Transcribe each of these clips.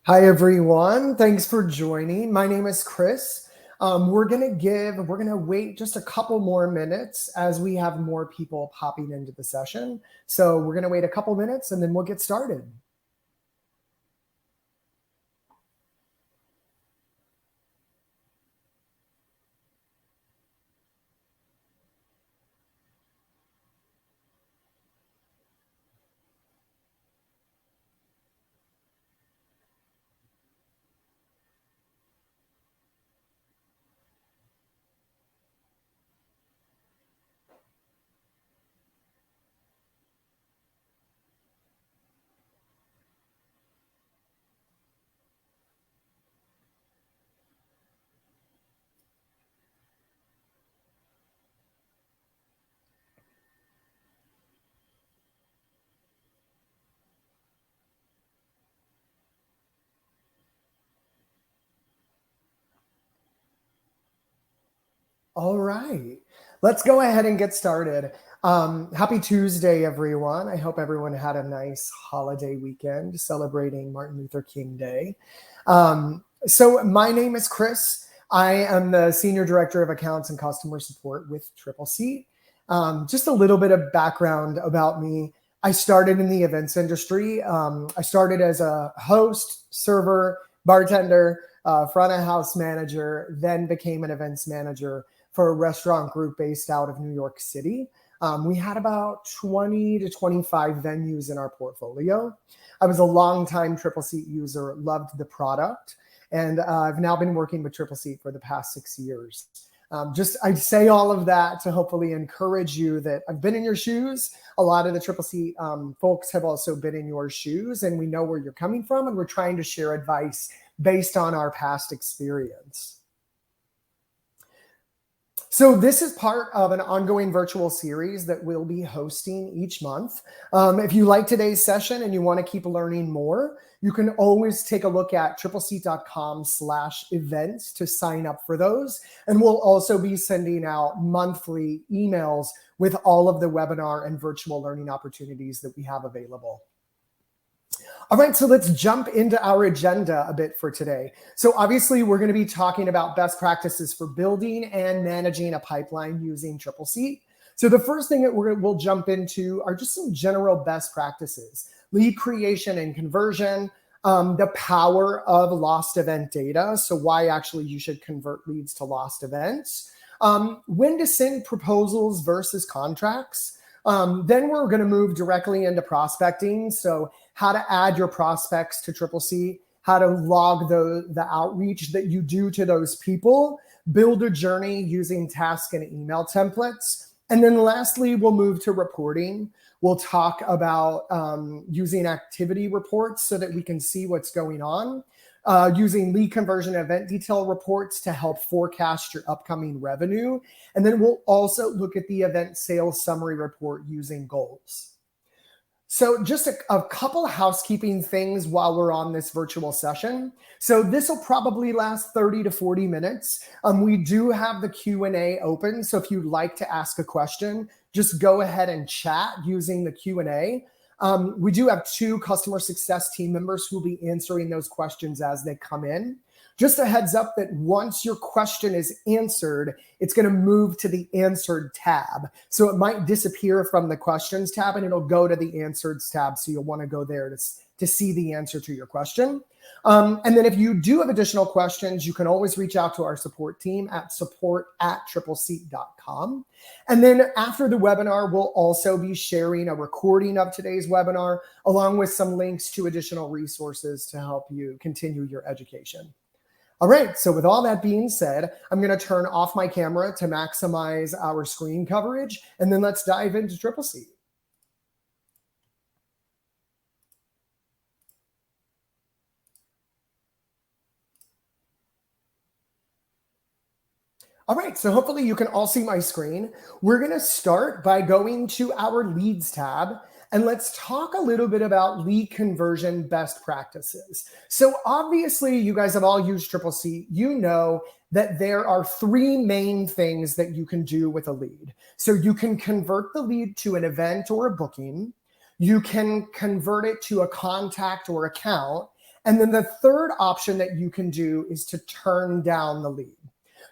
Hi, everyone. Thanks for joining. My name is Chris. We're gonna wait just a couple more minutes as we have more people popping into the session. So we're gonna wait a couple minutes and then we'll get started. All right, let's go ahead and get started. Happy Tuesday, everyone. I hope everyone had a nice holiday weekend celebrating Martin Luther King Day. So my name is Chris. I am the Senior Director of Accounts and Customer Support with Triple C. Just a little bit of background about me. I started in the events industry. I started as a host, server, bartender, front of house manager, then became an events manager for a restaurant group based out of New York City. We had about 20 to 25 venues in our portfolio. I was a longtime Triple Seat user, loved the product, and I've now been working with Triple Seat for the past 6 years. I say all of that to hopefully encourage you that I've been in your shoes. A lot of the Triple Seat folks have also been in your shoes, and we know where you're coming from, and we're trying to share advice based on our past experience. So this is part of an ongoing virtual series that we'll be hosting each month. If you like today's session and you want to keep learning more, you can always take a look at tripleseat.com/events to sign up for those. And we'll also be sending out monthly emails with all of the webinar and virtual learning opportunities that we have available. All right, so let's jump into our agenda a bit for today. So obviously, we're going to be talking about best practices for building and managing a pipeline using Triple Seat. So the first thing that we'll jump into are just some general best practices: lead creation and conversion, the power of lost event data, so why actually you should convert leads to lost events, when to send proposals versus contracts. Then we're going to move directly into prospecting. So how to add your prospects to Triple C, how to log the outreach that you do to those people, build a journey using task and email templates. And then lastly, we'll move to reporting. We'll talk about using activity reports so that we can see what's going on, using lead conversion event detail reports to help forecast your upcoming revenue. And then we'll also look at the event sales summary report using goals. So just a couple housekeeping things while we're on this virtual session. So this will probably last 30 to 40 minutes. We do have the Q&A open. So if you'd like to ask a question, just go ahead and chat using the Q&A. We do have 2 customer success team members who will be answering those questions as they come in. Just a heads up that once your question is answered, it's going to move to the answered tab. So it might disappear from the questions tab and it'll go to the answered tab. So you'll want to go there to see the answer to your question. And then if you do have additional questions, you can always reach out to our support team at support@tripleseat.com. And then after the webinar, we'll also be sharing a recording of today's webinar, along with some links to additional resources to help you continue your education. All right, so with all that being said, I'm going to turn off my camera to maximize our screen coverage, and then let's dive into Triple Seat. All right, so hopefully you can all see my screen. We're going to start by going to our Leads tab, and let's talk a little bit about lead conversion best practices. So obviously, you guys have all used Triple C. You know that there are 3 main things that you can do with a lead. So you can convert the lead to an event or a booking. You can convert it to a contact or account. And then the third option that you can do is to turn down the lead.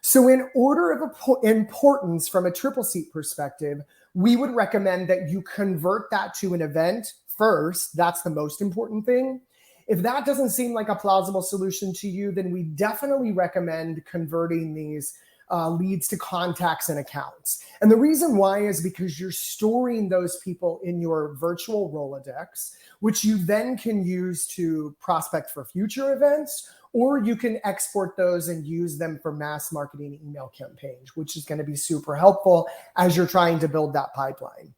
So in order of importance from a triple seat perspective, we would recommend that you convert that to an event first. That's the most important thing. If that doesn't seem like a plausible solution to you, then we definitely recommend converting these leads to contacts and accounts. And the reason why is because you're storing those people in your virtual Rolodex, which you then can use to prospect for future events, or you can export those and use them for mass marketing email campaigns, which is going to be super helpful as you're trying to build that pipeline.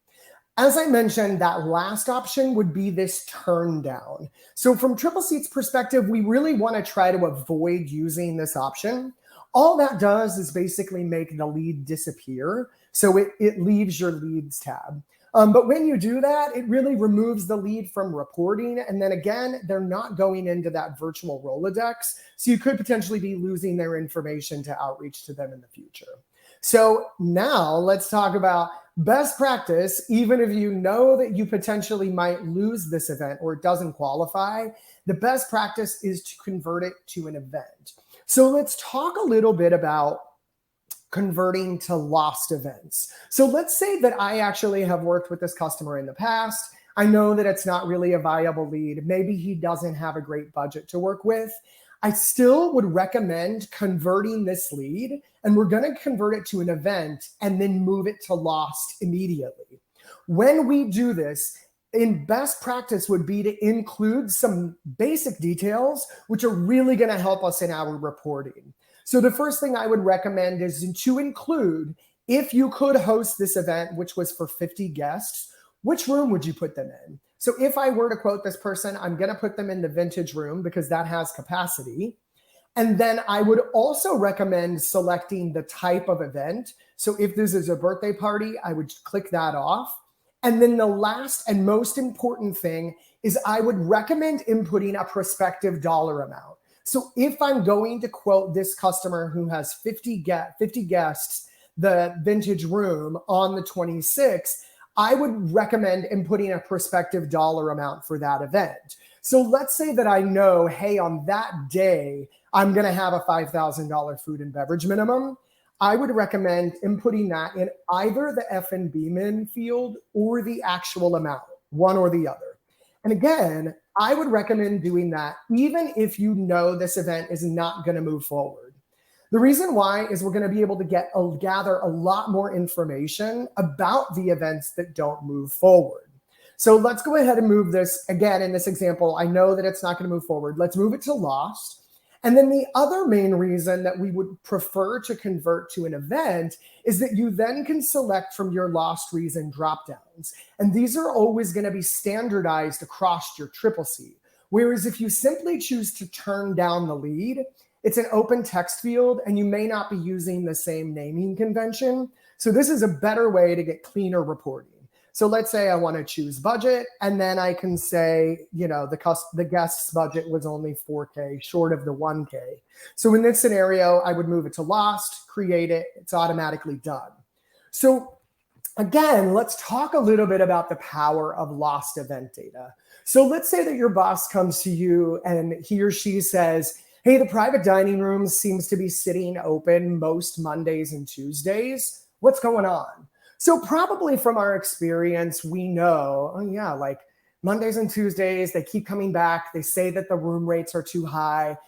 As I mentioned, that last option would be this turn down. So from Triple Seat's perspective, we really want to try to avoid using this option. All that does is basically make the lead disappear. So it leaves your leads tab. But when you do that, it really removes the lead from reporting. And then again, they're not going into that virtual Rolodex. So you could potentially be losing their information to outreach to them in the future. So now let's talk about best practice. Even if you know that you potentially might lose this event or it doesn't qualify, the best practice is to convert it to an event. So let's talk a little bit about converting to lost events. So let's say that I actually have worked with this customer in the past. I know that it's not really a viable lead. Maybe he doesn't have a great budget to work with. I still would recommend converting this lead, and we're going to convert it to an event and then move it to lost immediately. When we do this, in best practice would be to include some basic details, which are really going to help us in our reporting. So the first thing I would recommend is to include, if you could host this event, which was for 50 guests, which room would you put them in? So if I were to quote this person, I'm going to put them in the vintage room because that has capacity. And then I would also recommend selecting the type of event. So if this is a birthday party, I would click that off. And then the last and most important thing is I would recommend inputting a prospective dollar amount. So if I'm going to quote this customer who has 50 guests, the vintage room on the 26th, I would recommend inputting a prospective dollar amount for that event. So let's say that I know, hey, on that day, I'm going to have a $5,000 food and beverage minimum. I would recommend inputting that in either the F&B min field or the actual amount, one or the other. And again, I would recommend doing that even if you know this event is not going to move forward. The reason why is we're going to be able to gather a lot more information about the events that don't move forward. So let's go ahead and move this again in this example. I know that it's not going to move forward. Let's move it to lost. And then the other main reason that we would prefer to convert to an event is that you then can select from your lost reason dropdowns. And these are always going to be standardized across your triple C. Whereas if you simply choose to turn down the lead, it's an open text field and you may not be using the same naming convention. So this is a better way to get cleaner reporting. So let's say I want to choose budget, and then I can say, you know, the guest's budget was only $4K, short of the $1K. So in this scenario, I would move it to lost, create it, it's automatically done. So again, let's talk a little bit about the power of lost event data. So let's say that your boss comes to you and he or she says, hey, the private dining room seems to be sitting open most Mondays and Tuesdays. What's going on? So probably from our experience, we know, oh yeah, like Mondays and Tuesdays, they keep coming back. They say that the room rates are too high.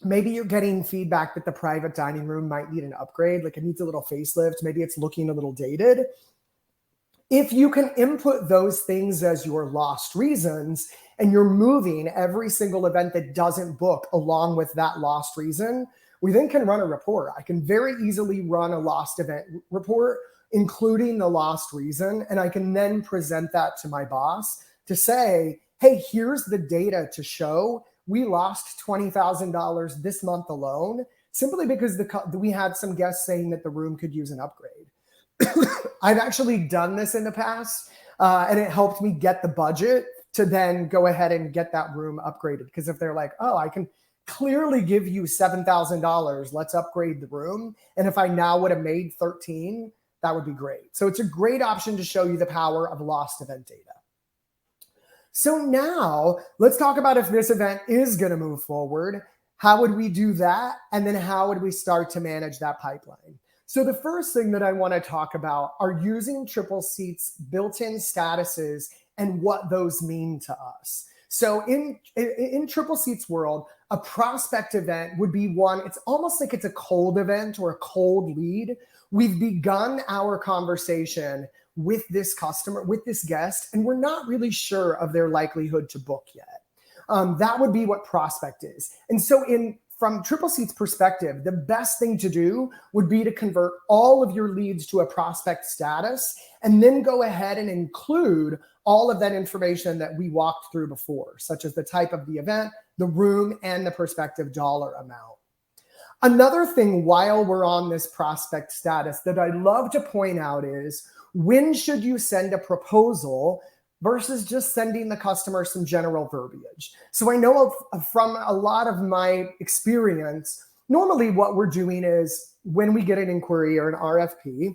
Maybe you're getting feedback that the private dining room might need an upgrade, like it needs a little facelift. Maybe it's looking a little dated. If you can input those things as your lost reasons, and you're moving every single event that doesn't book along with that lost reason, we then can run a report. I can very easily run a lost event report, including the lost reason, and I can then present that to my boss to say, hey, here's the data to show we lost $20,000 this month alone, simply because we had some guests saying that the room could use an upgrade. I've actually done this in the past, and it helped me get the budget to then go ahead and get that room upgraded. Because if they're like, oh, I can clearly give you $7,000, let's upgrade the room. And if I now would have made 13, that would be great. So it's a great option to show you the power of lost event data. So now let's talk about if this event is going to move forward. How would we do that? And then how would we start to manage that pipeline? So the first thing that I want to talk about are using Triple Seat's built-in statuses and what those mean to us. So in Triple Seat's world, a prospect event would be one, it's almost like it's a cold event or a cold lead. We've begun our conversation with this customer, with this guest, and we're not really sure of their likelihood to book yet. That would be what prospect is. And so from Triple Seat's perspective, the best thing to do would be to convert all of your leads to a prospect status and then go ahead and include all of that information that we walked through before, such as the type of the event, the room, and the prospective dollar amount. Another thing while we're on this prospect status that I love to point out is, when should you send a proposal versus just sending the customer some general verbiage? So I know from a lot of my experience, normally what we're doing is when we get an inquiry or an RFP,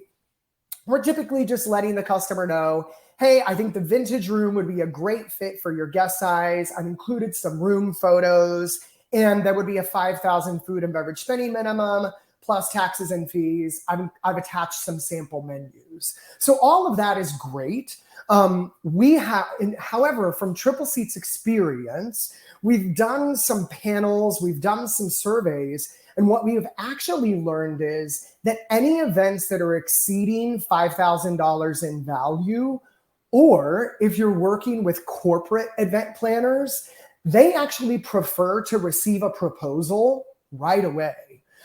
we're typically just letting the customer know, hey, I think the vintage room would be a great fit for your guest size. I've included some room photos, and there would be a 5,000 food and beverage spending minimum plus taxes and fees. I've attached some sample menus. So all of that is great. However, from Triple Seat's experience, we've done some panels, we've done some surveys, and what we have actually learned is that any events that are exceeding $5,000 in value, or if you're working with corporate event planners, they actually prefer to receive a proposal right away.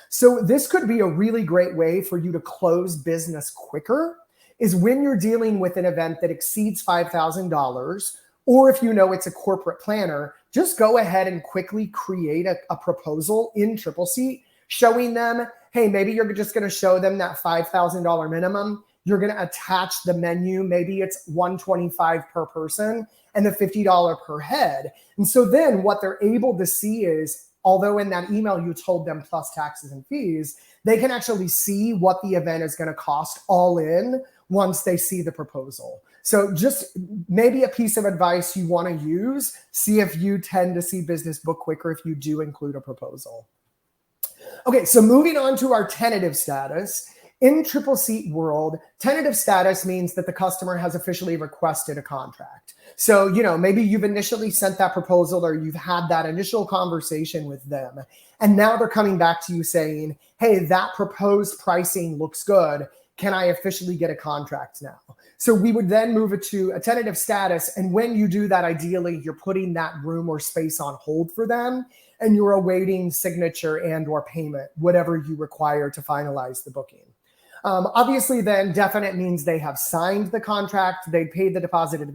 So this could be a really great way for you to close business quicker, is when you're dealing with an event that exceeds $5,000, or if you know it's a corporate planner, just go ahead and quickly create a proposal in Triple Seat, showing them, hey, maybe you're just going to show them that $5,000 minimum. You're going to attach the menu. Maybe it's $125 per person and the $50 per head. And so then what they're able to see is, although in that email you told them plus taxes and fees, they can actually see what the event is going to cost all in once they see the proposal. So just maybe a piece of advice you want to use, see if you tend to see business book quicker if you do include a proposal. Okay, so moving on to our tentative status. In Triple Seat world, tentative status means that the customer has officially requested a contract. So, maybe you've initially sent that proposal or you've had that initial conversation with them. And now they're coming back to you saying, hey, that proposed pricing looks good. Can I officially get a contract now? So we would then move it to a tentative status. And when you do that, ideally, you're putting that room or space on hold for them, and you're awaiting signature and or payment, whatever you require to finalize the booking. Obviously, then definite means they have signed the contract, they paid the deposit if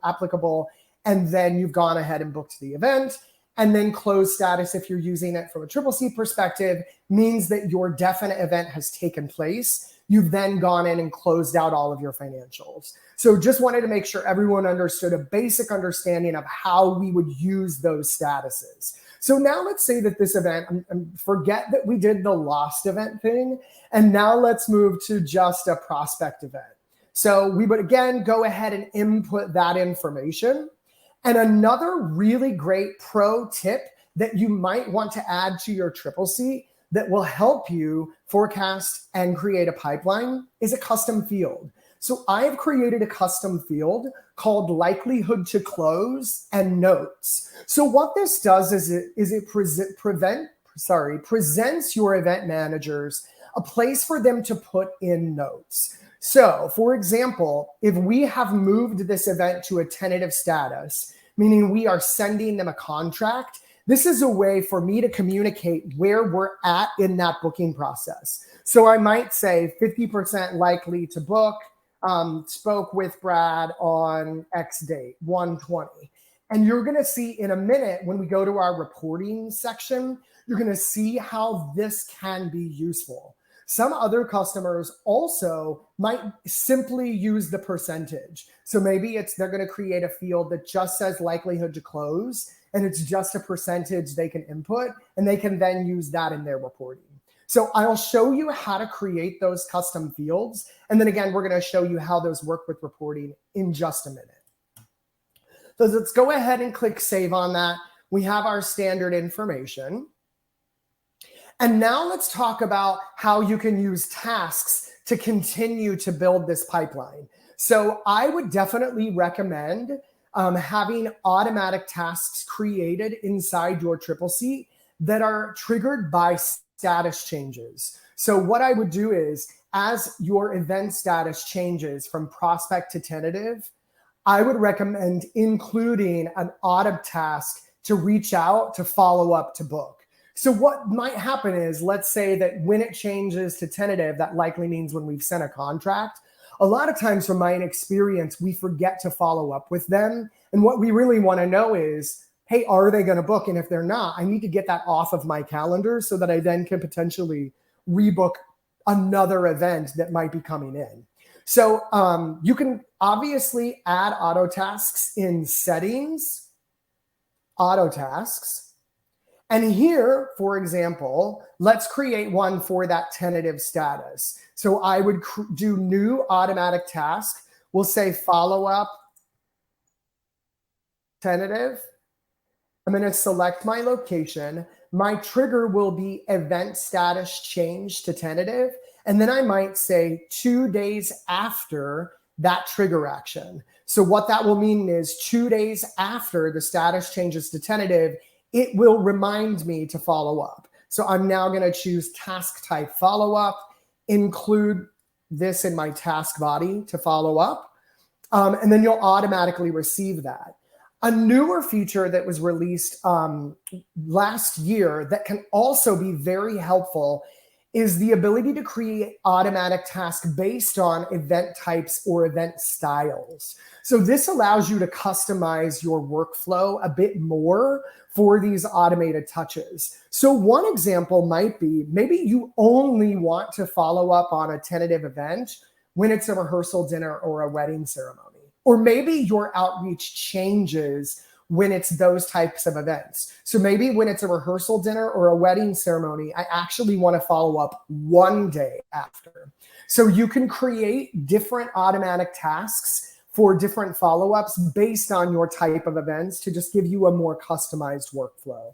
applicable, and then you've gone ahead and booked the event. And then closed status, if you're using it from a Triple Seat perspective, means that your definite event has taken place. You've then gone in and closed out all of your financials. So just wanted to make sure everyone understood a basic understanding of how we would use those statuses. So now let's say that this event, forget that we did the lost event thing, and now let's move to just a prospect event. So we would again go ahead and input that information. And another really great pro tip that you might want to add to your Triple Seat that will help you forecast and create a pipeline is a custom field. So I have created a custom field called likelihood to close and notes. So what this does is it presents your event managers a place for them to put in notes. So for example, if we have moved this event to a tentative status, meaning we are sending them a contract, this is a way for me to communicate where we're at in that booking process. So I might say 50% likely to book, spoke with Brad on X date, 120. And you're going to see in a minute when we go to our reporting section, you're going to see how this can be useful. Some other customers also might simply use the percentage. So maybe they're going to create a field that just says likelihood to close, and it's just a percentage they can input, and they can then use that in their reporting. So I'll show you how to create those custom fields. And then again, we're going to show you how those work with reporting in just a minute. So let's go ahead and click save on that. We have our standard information. And now let's talk about how you can use tasks to continue to build this pipeline. So I would definitely recommend having automatic tasks created inside your Triple-C that are triggered by status changes. So what I would do is, as your event status changes from prospect to tentative, I would recommend including an auto task to reach out, to follow up, to book. So what might happen is, let's say that when it changes to tentative, that likely means when we've sent a contract. A lot of times from my experience, we forget to follow up with them. And what we really want to know is, hey, are they going to book? And if they're not, I need to get that off of my calendar so that I then can potentially rebook another event that might be coming in. So you can obviously add auto tasks in settings, auto tasks. And here, for example, let's create one for that tentative status. So I would do new automatic task. We'll say follow up tentative. I'm going to select my location. My trigger will be event status change to tentative. And then I might say 2 days after that trigger action. So what that will mean is 2 days after the status changes to tentative, it will remind me to follow up. So I'm now going to choose task type follow up, include this in my task body to follow up. And then you'll automatically receive that. A newer feature that was released last year that can also be very helpful is the ability to create automatic tasks based on event types or event styles. So this allows you to customize your workflow a bit more for these automated touches. So one example might be, maybe you only want to follow up on a tentative event when it's a rehearsal dinner or a wedding ceremony. Or maybe your outreach changes when it's those types of events. So maybe when it's a rehearsal dinner or a wedding ceremony, I actually want to follow up 1 day after. So you can create different automatic tasks for different follow-ups based on your type of events to just give you a more customized workflow.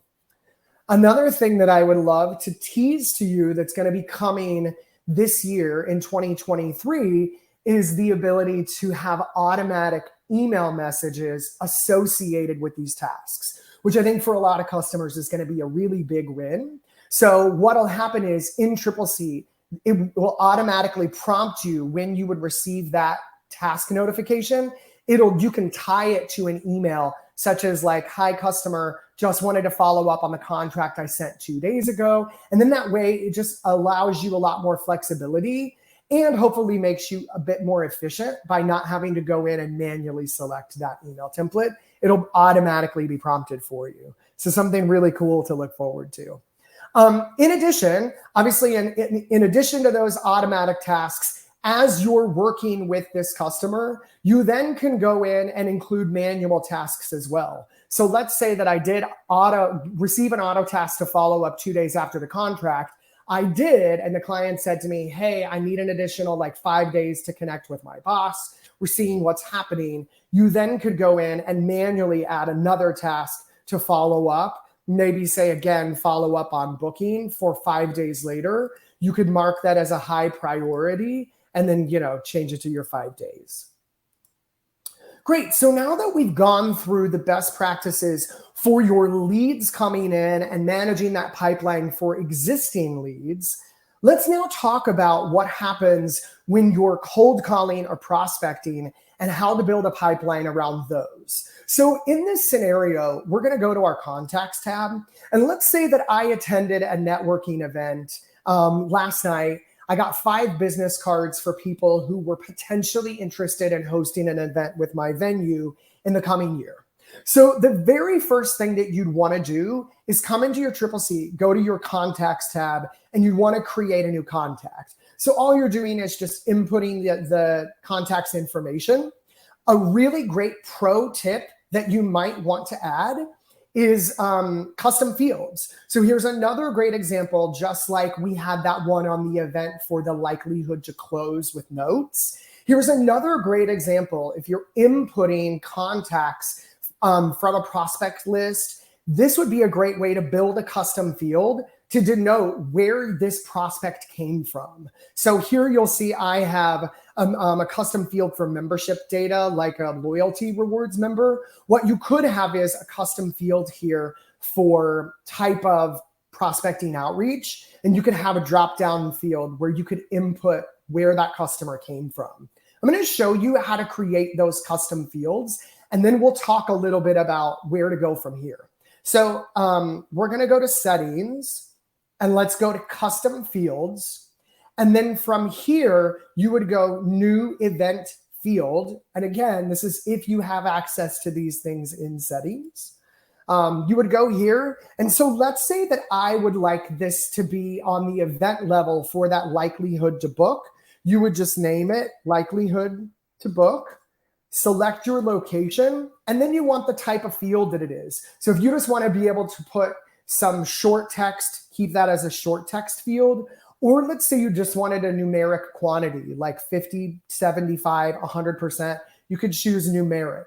Another thing that I would love to tease to you that's going to be coming this year in 2023 is the ability to have automatic email messages associated with these tasks, which I think for a lot of customers is going to be a really big win. So what'll happen is in Triple-C, it will automatically prompt you when you would receive that task notification. You can tie it to an email such as like, hi customer, just wanted to follow up on the contract I sent 2 days ago. And then that way it just allows you a lot more flexibility and hopefully makes you a bit more efficient by not having to go in and manually select that email template. It'll automatically be prompted for you. So something really cool to look forward to. In addition, obviously, in addition to those automatic tasks, as you're working with this customer, you then can go in and include manual tasks as well. So let's say that I did receive an auto task to follow up 2 days after the contract. I did, and the client said to me, hey, I need an additional 5 days to connect with my boss. We're seeing what's happening. You then could go in and manually add another task to follow up. Maybe say again, follow up on booking for 5 days later. You could mark that as a high priority and then, change it to your 5 days. Great. So now that we've gone through the best practices for your leads coming in and managing that pipeline for existing leads, let's now talk about what happens when you're cold calling or prospecting and how to build a pipeline around those. So in this scenario, we're going to go to our contacts tab. And let's say that I attended a networking event last night. I got 5 business cards for people who were potentially interested in hosting an event with my venue in the coming year. So the very first thing that you'd want to do is come into your Triple-C, go to your contacts tab, and you'd want to create a new contact. So all you're doing is just inputting the contact's information. A really great pro tip that you might want to add is custom fields. So here's another great example, just like we had that one on the event for the likelihood to close with notes. Here's another great example. If you're inputting contacts from a prospect list, this would be a great way to build a custom field to denote where this prospect came from. So here you'll see I have a custom field for membership data, like a loyalty rewards member. What you could have is a custom field here for type of prospecting outreach, and you could have a drop-down field where you could input where that customer came from. I'm going to show you how to create those custom fields, and then we'll talk a little bit about where to go from here. So we're going to go to settings, and let's go to custom fields. And then from here, you would go new event field. And again, this is if you have access to these things in settings. You would go here. And so let's say that I would like this to be on the event level for that likelihood to book. You would just name it likelihood to book, select your location, and then you want the type of field that it is. So if you just want to be able to put some short text, keep that as a short text field. Or let's say you just wanted a numeric quantity like 50, 75, 100%. You could choose numeric.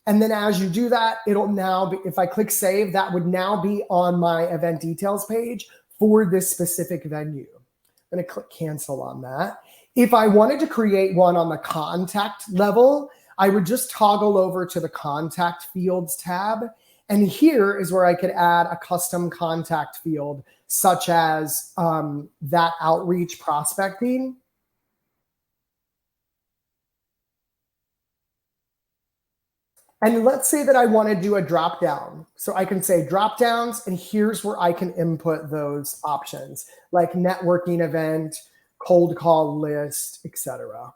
And then as you do that, it'll now be, if I click save, that would now be on my event details page for this specific venue. I'm going to click cancel on that. If I wanted to create one on the contact level, I would just toggle over to the contact fields tab. And here is where I could add a custom contact field, such as that outreach prospecting. And let's say that I want to do a drop down. So I can say drop downs, and here's where I can input those options like networking event, cold call list, etc.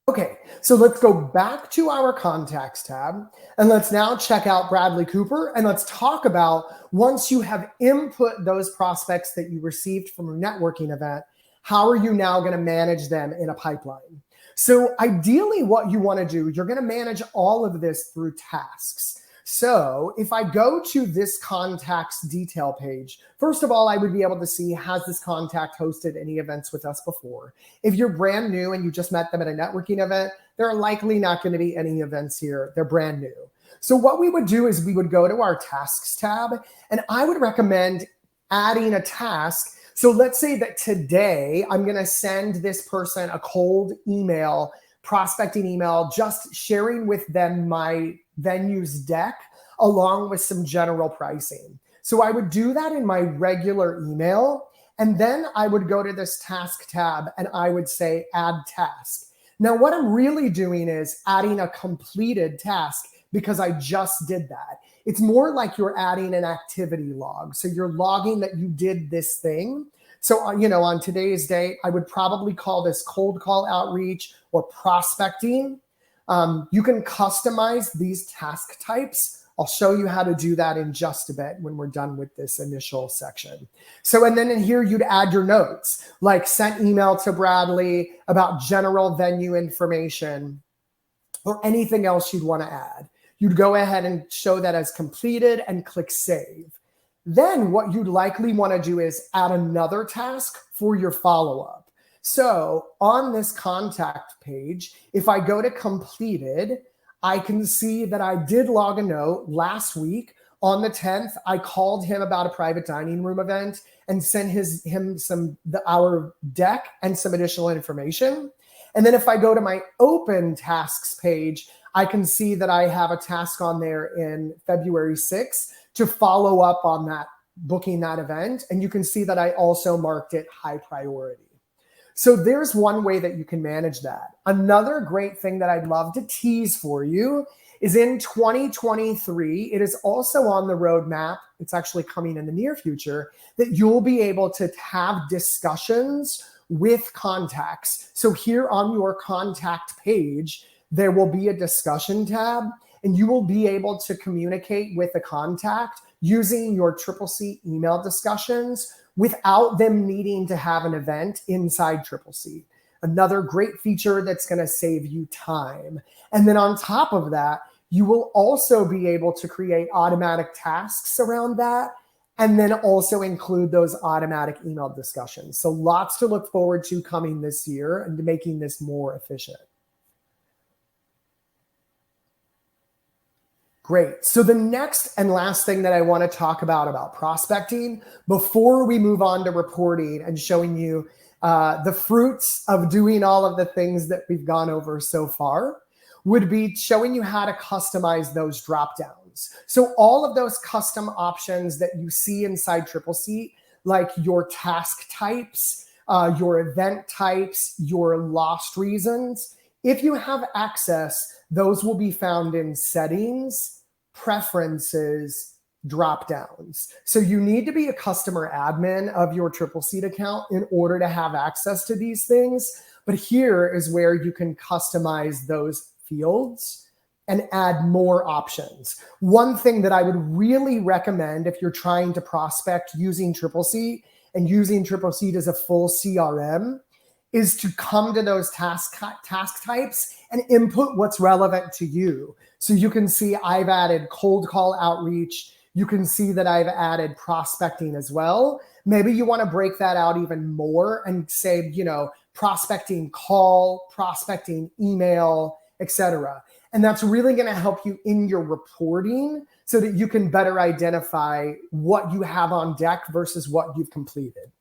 Okay, so let's go back to our contacts tab, and let's now check out Bradley Cooper, and let's talk about once you have input those prospects that you received from a networking event, how are you now going to manage them in a pipeline? So ideally what you want to do, you're going to manage all of this through tasks. So if I go to this contacts detail page, first of all, I would be able to see, has this contact hosted any events with us before? If you're brand new and you just met them at a networking event, there are likely not going to be any events here. They're brand new. So what we would do is we would go to our tasks tab, and I would recommend adding a task. So let's say that today I'm going to send this person a cold email, prospecting email, just sharing with them my venues deck along with some general pricing. So I would do that in my regular email, and then I would go to this task tab and I would say add task. Now what I'm really doing is adding a completed task because I just did that. It's more like you're adding an activity log. So you're logging that you did this thing. So, on today's date, I would probably call this cold call outreach or prospecting. You can customize these task types. I'll show you how to do that in just a bit when we're done with this initial section. So, and then in here, you'd add your notes, like sent email to Bradley about general venue information or anything else you'd want to add. You'd go ahead and show that as completed and click save. Then what you'd likely want to do is add another task for your follow-up. So on this contact page, if I go to completed, I can see that I did log a note last week on the 10th. I called him about a private dining room event and sent him our deck and some additional information. And then if I go to my open tasks page, I can see that I have a task on there in February 6th to follow up on that, booking that event. And you can see that I also marked it high priority. So there's one way that you can manage that. Another great thing that I'd love to tease for you is in 2023, it is also on the roadmap. It's actually coming in the near future that you'll be able to have discussions with contacts. So here on your contact page, there will be a discussion tab, and you will be able to communicate with a contact using your CCC email discussions without them needing to have an event inside CCC. Another great feature that's going to save you time. And then on top of that, you will also be able to create automatic tasks around that, and then also include those automatic email discussions. So lots to look forward to coming this year and to making this more efficient. Great. So the next and last thing that I want to talk about prospecting before we move on to reporting and showing you the fruits of doing all of the things that we've gone over so far would be showing you how to customize those drop downs. So all of those custom options that you see inside Triple Seat, like your task types, your event types, your lost reasons, if you have access, those will be found in settings, preferences, drop downs. So you need to be a customer admin of your Triple Seat account in order to have access to these things. But here is where you can customize those fields and add more options. One thing that I would really recommend if you're trying to prospect using Triple Seat and using Triple Seat as a full CRM is to come to those task types and input what's relevant to you. So you can see I've added cold call outreach. You can see that I've added prospecting as well. Maybe you want to break that out even more and say, prospecting call, prospecting email, etc. And that's really going to help you in your reporting so that you can better identify what you have on deck versus what you've completed.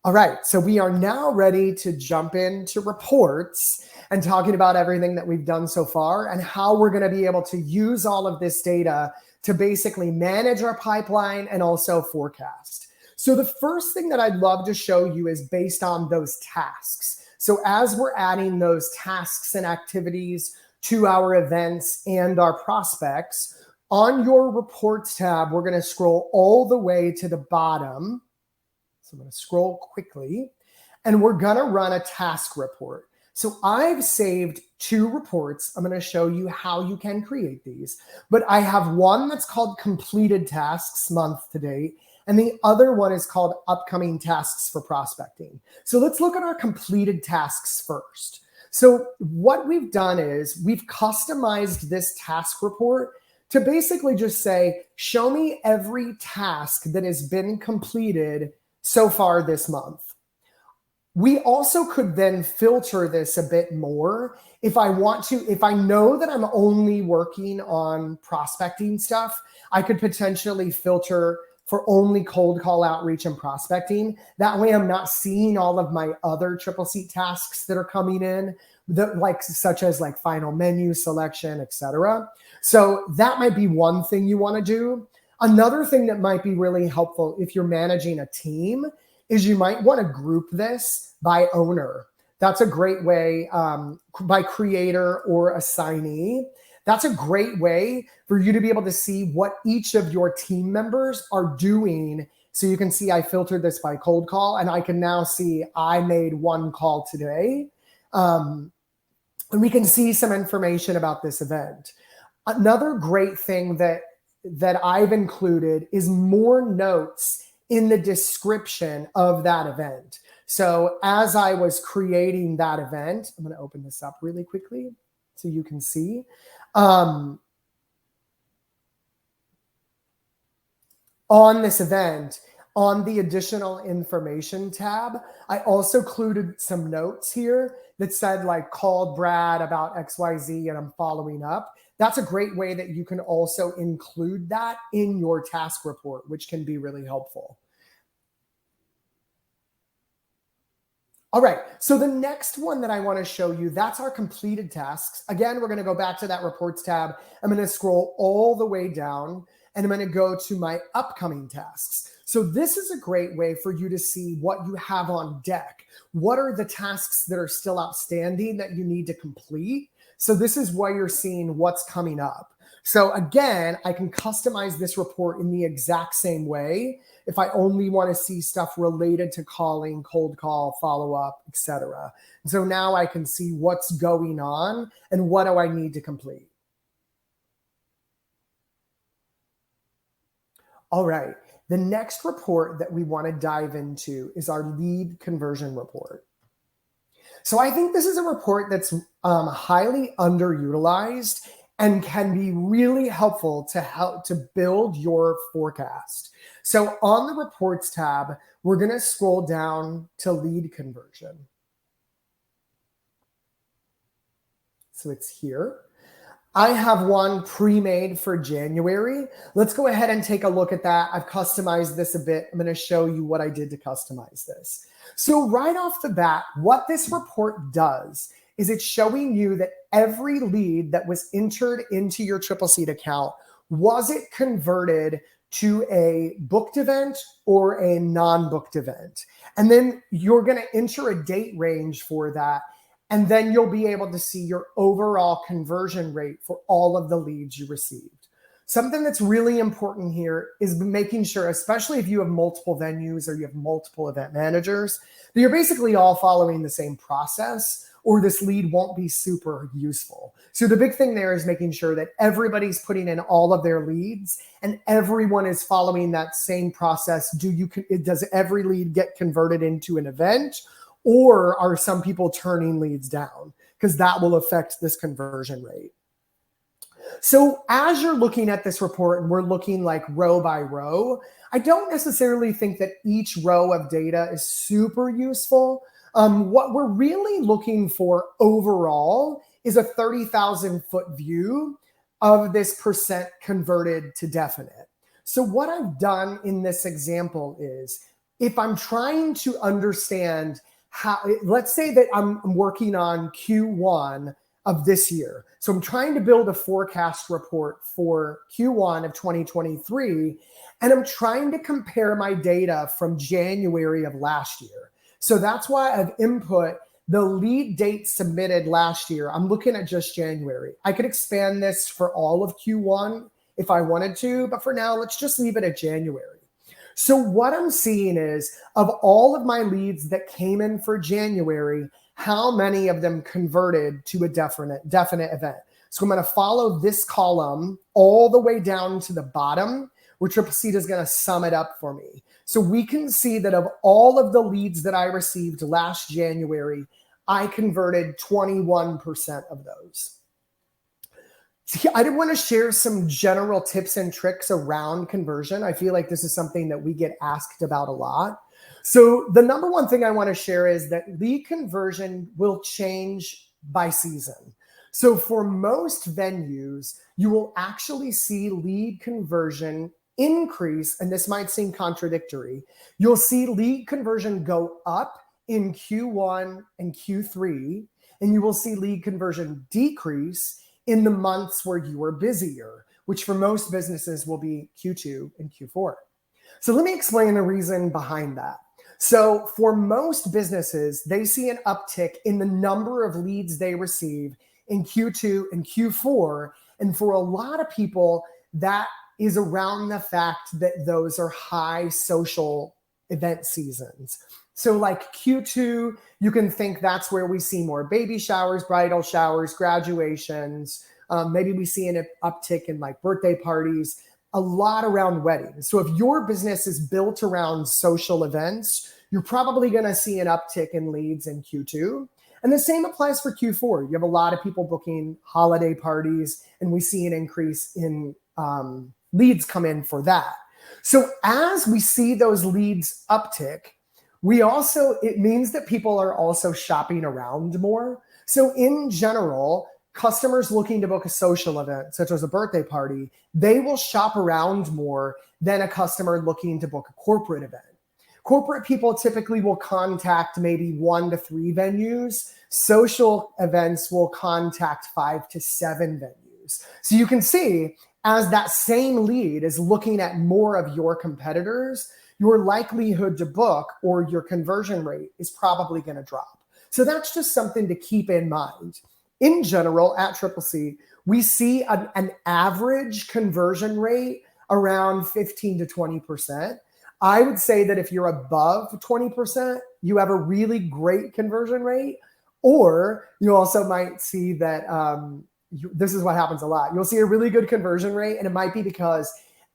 All right, so we are now ready to jump into reports and talking about everything that we've done so far and how we're going to be able to use all of this data to basically manage our pipeline and also forecast. So the first thing that I'd love to show you is based on those tasks. So as we're adding those tasks and activities to our events and our prospects, on your reports tab, we're going to scroll all the way to the bottom. So I'm going to scroll quickly and we're going to run a task report. So I've saved 2 reports. I'm going to show you how you can create these, but I have one that's called completed tasks month to date. And the other one is called upcoming tasks for prospecting. So let's look at our completed tasks first. So what we've done is we've customized this task report to basically just say, show me every task that has been completed so far this month. We also could then filter this a bit more. If I know that I'm only working on prospecting stuff, I could potentially filter for only cold call outreach and prospecting. That way I'm not seeing all of my other Triple Seat tasks that are coming in, such as final menu selection, etc. So that might be one thing you want to do. Another thing that might be really helpful if you're managing a team is you might want to group this by owner. That's a great way, by creator or assignee. That's a great way for you to be able to see what each of your team members are doing. So you can see I filtered this by cold call and I can now see I made 1 call today. And we can see some information about this event. Another great thing that I've included is more notes in the description of that event. So as I was creating that event, I'm going to open this up really quickly so you can see. On this event, on the additional information tab, I also included some notes here that said called Brad about XYZ and I'm following up. That's a great way that you can also include that in your task report, which can be really helpful. All right, so the next one that I want to show you, that's our completed tasks. Again, we're going to go back to that reports tab. I'm going to scroll all the way down and I'm going to go to my upcoming tasks. So this is a great way for you to see what you have on deck. What are the tasks that are still outstanding that you need to complete? So this is why you're seeing what's coming up. So again, I can customize this report in the exact same way if I only want to see stuff related to calling, cold call, follow-up, etc. So now I can see what's going on and what do I need to complete. All right, the next report that we want to dive into is our lead conversion report. So I think this is a report that's highly underutilized and can be really helpful to build your forecast. So on the reports tab, we're going to scroll down to lead conversion. So it's here. I have one pre-made for January. Let's go ahead and take a look at that. I've customized this a bit. I'm going to show you what I did to customize this. So right off the bat, what this report does is it's showing you that every lead that was entered into your Triple Seat account, was it converted to a booked event or a non-booked event? And then you're going to enter a date range for that. And then you'll be able to see your overall conversion rate for all of the leads you received. Something that's really important here is making sure, especially if you have multiple venues or you have multiple event managers, that you're basically all following the same process, or this lead won't be super useful. So the big thing there is making sure that everybody's putting in all of their leads and everyone is following that same process. Does every lead get converted into an event? Or are some people turning leads down? Because that will affect this conversion rate. So as you're looking at this report, and we're looking like row by row, I don't necessarily think that each row of data is super useful. What we're really looking for overall is a 30,000 foot view of this percent converted to definite. So what I've done in this example is, if I'm trying to understand how, let's say that I'm working on Q1 of this year. So I'm trying to build a forecast report for Q1 of 2023, and I'm trying to compare my data from January of last year. So that's why I've input the lead date submitted last year. I'm looking at just January. I could expand this for all of Q1 if I wanted to, but for now, let's just leave it at January. So what I'm seeing is, of all of my leads that came in for January, how many of them converted to a definite event. So I'm going to follow this column all the way down to the bottom, where Triple Seat is going to sum it up for me. So we can see that of all of the leads that I received last January, I converted 21% of those. I did want to share some general tips and tricks around conversion. I feel like this is something that we get asked about a lot. So the number one thing I want to share is that lead conversion will change by season. So for most venues, you will actually see lead conversion increase, and this might seem contradictory. You'll see lead conversion go up in Q1 and Q3, and you will see lead conversion decrease in the months where you are busier, which for most businesses will be Q2 and Q4. So let me explain the reason behind that. So for most businesses, they see an uptick in the number of leads they receive in Q2 and Q4. And for a lot of people, that is around the fact that those are high social event seasons. So like Q2, you can think that's where we see more baby showers, bridal showers, graduations. Maybe we see an uptick in like birthday parties, a lot around weddings. So if your business is built around social events, you're probably going to see an uptick in leads in Q2. And the same applies for Q4. You have a lot of people booking holiday parties, and we see an increase in leads come in for that. So as we see those leads uptick, it means that people are also shopping around more. So in general, customers looking to book a social event, such as a birthday party, they will shop around more than a customer looking to book a corporate event. Corporate people typically will contact maybe 1 to 3 venues. Social events will contact 5 to 7 venues. So you can see, as that same lead is looking at more of your competitors, your likelihood to book or your conversion rate is probably going to drop. So that's just something to keep in mind. In general, at Triple C, we see an average conversion rate around 15 to 20%. I would say that if you're above 20%, you have a really great conversion rate, or you also might see that this is what happens a lot. You'll see a really good conversion rate, and it might be because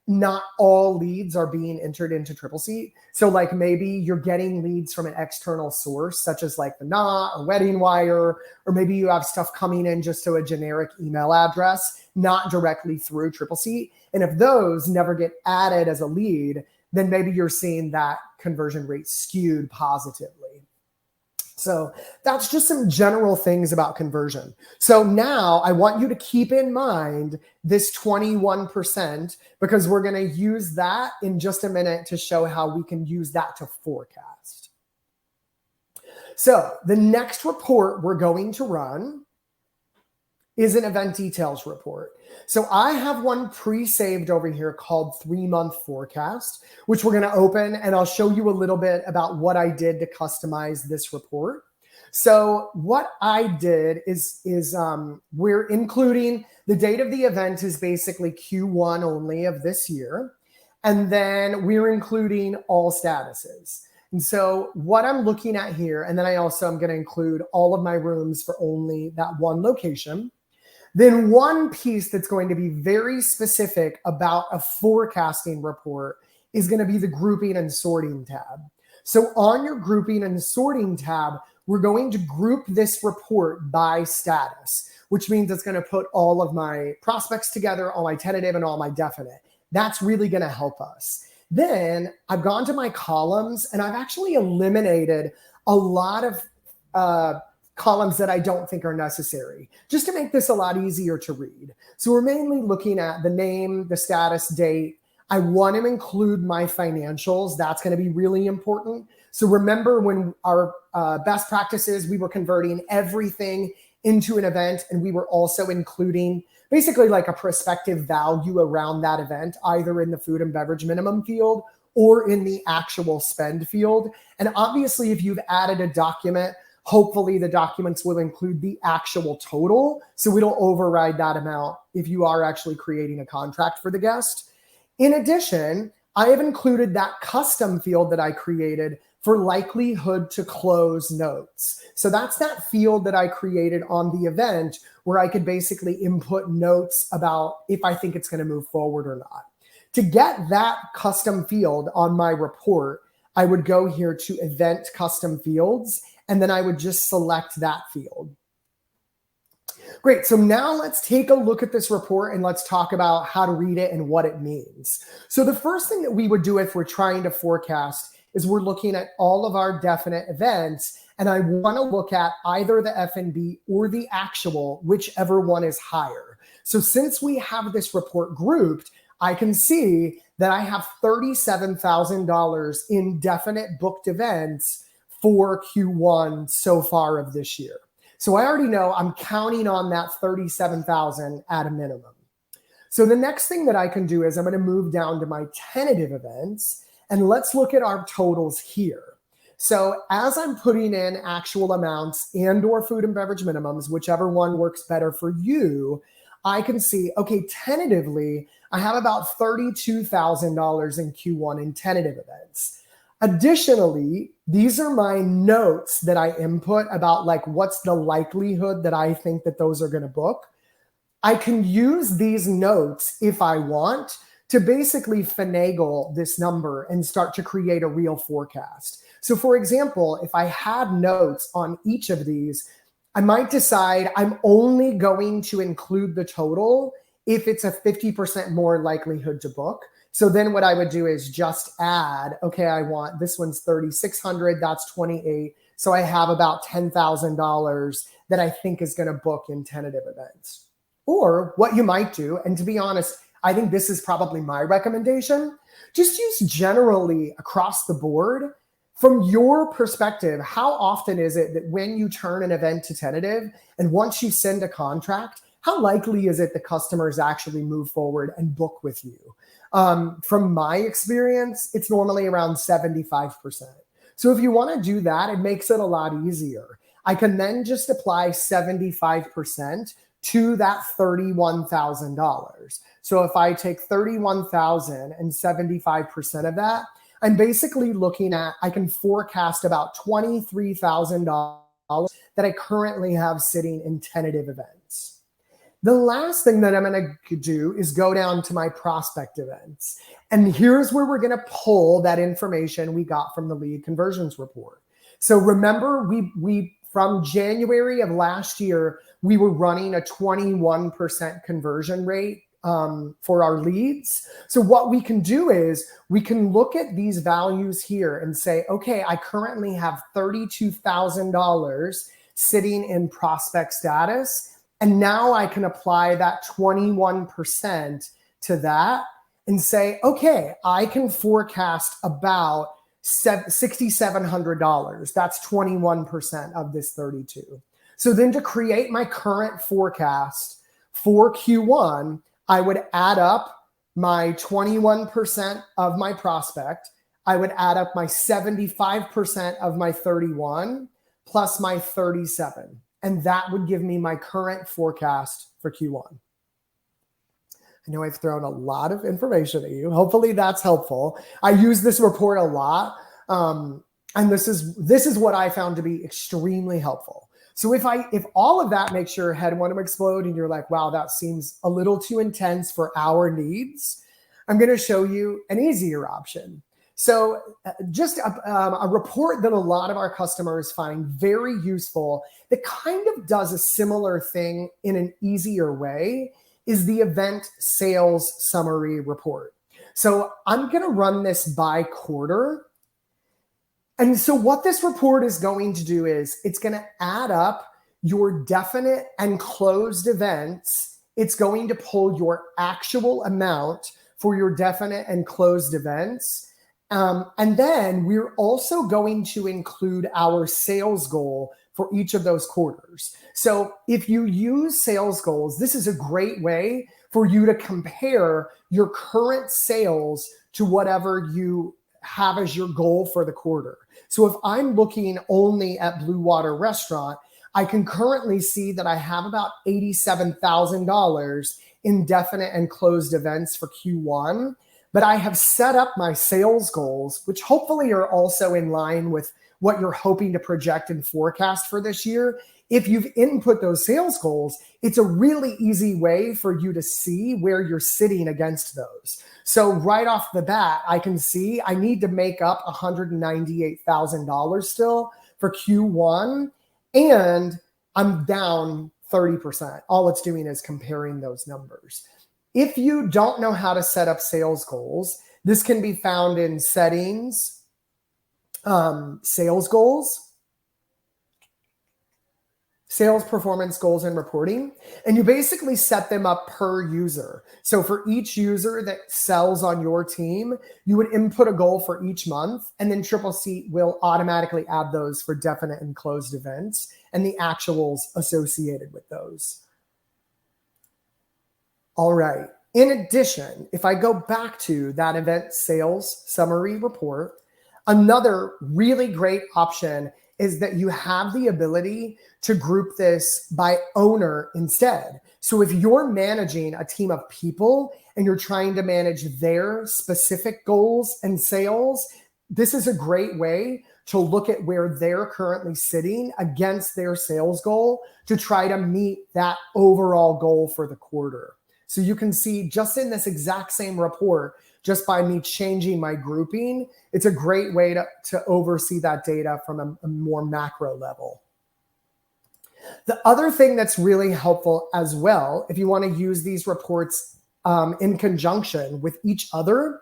not all leads are being entered into Triple Seat. So like maybe you're getting leads from an external source, such as like the Knot or Wedding Wire, or maybe you have stuff coming in just to a generic email address, not directly through Triple Seat. And if those never get added as a lead, then maybe you're seeing that conversion rate skewed positively. So that's just some general things about conversion. So now I want you to keep in mind this 21% because we're going to use that in just a minute to show how we can use that to forecast. So the next report we're going to run is an event details report. So I have one pre-saved over here called 3-month forecast, which we're going to open, and I'll show you a little bit about what I did to customize this report. So what I did is we're including the date of the event is basically Q1 only of this year. And then we're including all statuses. And so what I'm looking at here, and then I'm going to include all of my rooms for only that one location. Then one piece that's going to be very specific about a forecasting report is going to be the grouping and sorting tab. So on your grouping and sorting tab, we're going to group this report by status, which means it's going to put all of my prospects together, all my tentative and all my definite. That's really going to help us. Then I've gone to my columns and I've actually eliminated a lot of columns that I don't think are necessary, just to make this a lot easier to read. So we're mainly looking at the name, the status, date. I want to include my financials. That's going to be really important. So remember when our best practices, we were converting everything into an event, and we were also including basically like a prospective value around that event, either in the food and beverage minimum field or in the actual spend field. And obviously, if you've added a document, hopefully the documents will include the actual total, so it'll override that amount if you are actually creating a contract for the guest. In addition, I have included that custom field that I created for likelihood to close notes. So that's that field that I created on the event where I could basically input notes about if I think it's going to move forward or not. To get that custom field on my report, I would go here to Event Custom Fields, and then I would just select that field. Great, so now let's take a look at this report and let's talk about how to read it and what it means. So the first thing that we would do if we're trying to forecast is we're looking at all of our definite events, and I want to look at either the F&B or the actual, whichever one is higher. So since we have this report grouped, I can see that I have $37,000 in definite booked events for Q1 so far of this year. So I already know I'm counting on that 37,000 at a minimum. So the next thing that I can do is I'm going to move down to my tentative events, and let's look at our totals here. So as I'm putting in actual amounts and or food and beverage minimums, whichever one works better for you, I can see, okay, tentatively, I have about $32,000 in Q1 in tentative events. Additionally, these are my notes that I input about like what's the likelihood that I think that those are going to book. I can use these notes if I want to basically finagle this number and start to create a real forecast. So for example, if I had notes on each of these, I might decide I'm only going to include the total if it's a 50% more likelihood to book. So then what I would do is just add, okay, I want, this one's 3,600, that's 28. So I have about $10,000 that I think is going to book in tentative events. Or what you might do, and to be honest, I think this is probably my recommendation, just use generally across the board. From your perspective, how often is it that when you turn an event to tentative and once you send a contract, how likely is it the customers actually move forward and book with you? From my experience, it's normally around 75%. So if you want to do that, it makes it a lot easier. I can then just apply 75% to that $31,000. So if I take $31,000 and 75% of that, I'm basically looking at, I can forecast about $23,000 that I currently have sitting in tentative events. The last thing that I'm going to do is go down to my prospect events. And here's where we're going to pull that information we got from the lead conversions report. So remember, we from January of last year, we were running a 21% conversion rate for our leads. So what we can do is we can look at these values here and say, okay, I currently have $32,000 sitting in prospect status. And now I can apply that 21% to that and say, okay, I can forecast about $6,700. That's 21% of this 32. So then to create my current forecast for Q1, I would add up my 21% of my prospect. I would add up my 75% of my 31 plus my 37. And that would give me my current forecast for Q1. I know I've thrown a lot of information at you. Hopefully that's helpful. I use this report a lot. And this is what I found to be extremely helpful. So if all of that makes your head want to explode and you're like, wow, that seems a little too intense for our needs, I'm going to show you an easier option. So just a report that a lot of our customers find very useful that kind of does a similar thing in an easier way is the event sales summary report. So I'm going to run this by quarter. And so what this report is going to do is it's going to add up your definite and closed events. It's going to pull your actual amount for your definite and closed events. And then we're also going to include our sales goal for each of those quarters. So if you use sales goals, this is a great way for you to compare your current sales to whatever you have as your goal for the quarter. So if I'm looking only at Blue Water Restaurant, I can currently see that I have about $87,000 in definite and closed events for Q1, but I have set up my sales goals, which hopefully are also in line with what you're hoping to project and forecast for this year. If you've input those sales goals, it's a really easy way for you to see where you're sitting against those. So right off the bat, I can see I need to make up $198,000 still for Q1, and I'm down 30%. All it's doing is comparing those numbers. If you don't know how to set up sales goals, this can be found in settings, sales goals, sales performance goals and reporting, and you basically set them up per user. So for each user that sells on your team, you would input a goal for each month, and then Triple C will automatically add those for definite and closed events and the actuals associated with those. All right. In addition, if I go back to that event sales summary report, another really great option is that you have the ability to group this by owner instead. So if you're managing a team of people and you're trying to manage their specific goals and sales, this is a great way to look at where they're currently sitting against their sales goal to try to meet that overall goal for the quarter. So you can see just in this exact same report, just by me changing my grouping, it's a great way to oversee that data from a more macro level. The other thing that's really helpful as well, if you want to use these reports in conjunction with each other,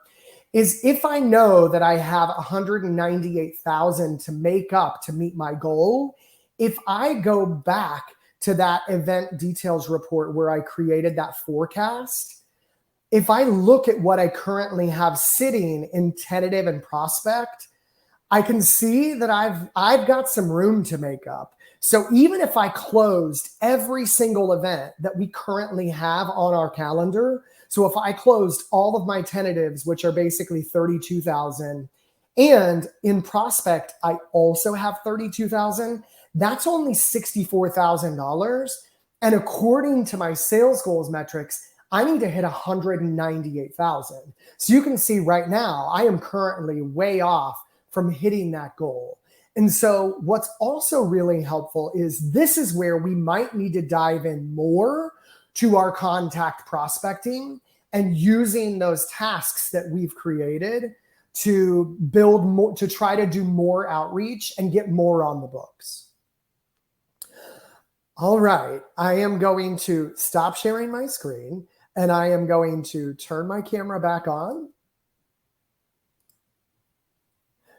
is if I know that I have 198,000 to make up to meet my goal, if I go back to that event details report where I created that forecast, if I look at what I currently have sitting in tentative and prospect, I can see that I've got some room to make up. So even if I closed every single event that we currently have on our calendar, so if I closed all of my tentatives, which are basically 32,000, and in prospect, I also have 32,000, that's only $64,000. And according to my sales goals metrics, I need to hit 198,000. So you can see right now, I am currently way off from hitting that goal. And so what's also really helpful is this is where we might need to dive in more to our contact prospecting and using those tasks that we've created to build more, to try to do more outreach and get more on the books. All right, I am going to stop sharing my screen. And I am going to turn my camera back on.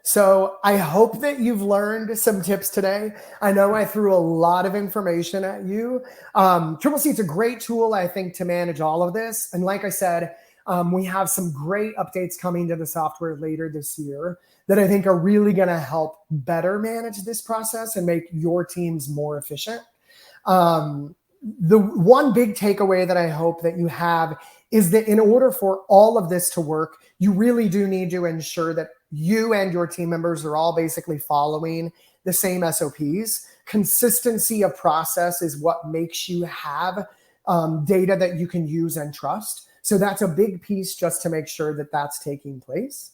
So I hope that you've learned some tips today. I know I threw a lot of information at you. Triple C, it's a great tool, I think, to manage all of this. And like I said, we have some great updates coming to the software later this year that I think are really going to help better manage this process and make your teams more efficient. The one big takeaway that I hope that you have is that in order for all of this to work, you really do need to ensure that you and your team members are all basically following the same SOPs. Consistency of process is what makes you have data that you can use and trust. So that's a big piece just to make sure that that's taking place.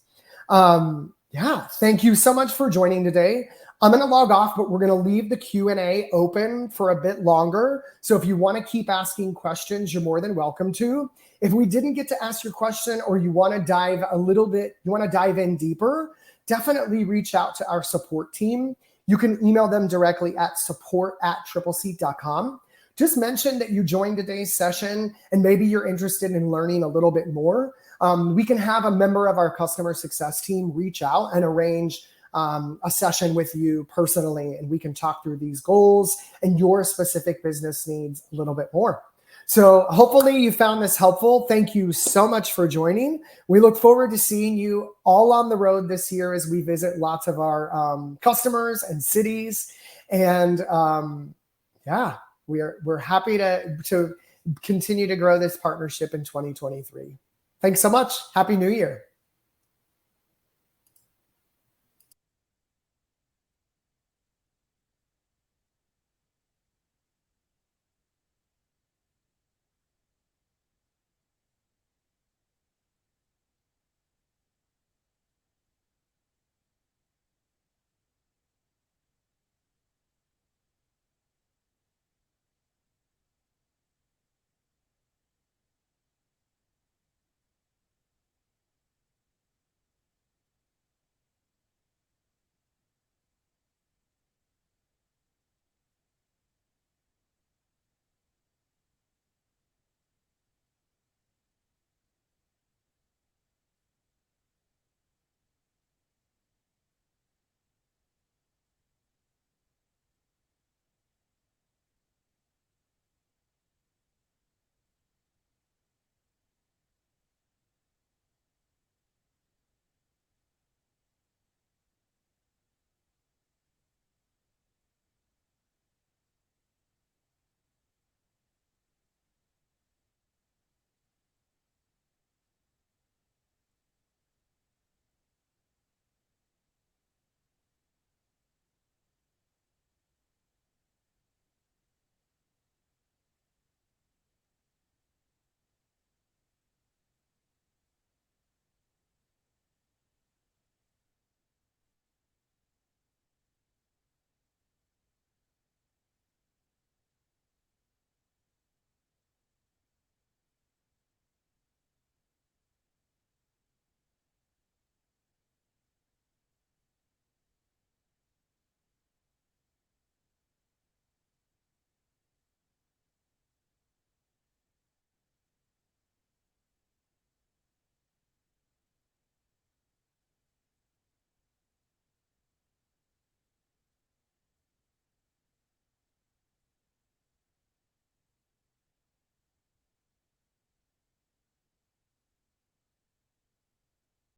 Yeah, thank you so much for joining today. I'm going to log off, but we're going to leave the Q&A open for a bit longer. So if you want to keep asking questions, you're more than welcome to. If we didn't get to ask your question or you want to dive a little bit, you want to dive in deeper, definitely reach out to our support team. You can email them directly at support@tripleseat.com. Just mention that you joined today's session and maybe you're interested in learning a little bit more. We can have a member of our customer success team reach out and arrange a session with you personally, and we can talk through these goals and your specific business needs a little bit more. So hopefully you found this helpful. Thank you so much for joining. We look forward to seeing you all on the road this year as we visit lots of our customers and cities. And yeah, we're happy to continue to grow this partnership in 2023. Thanks so much. Happy New Year.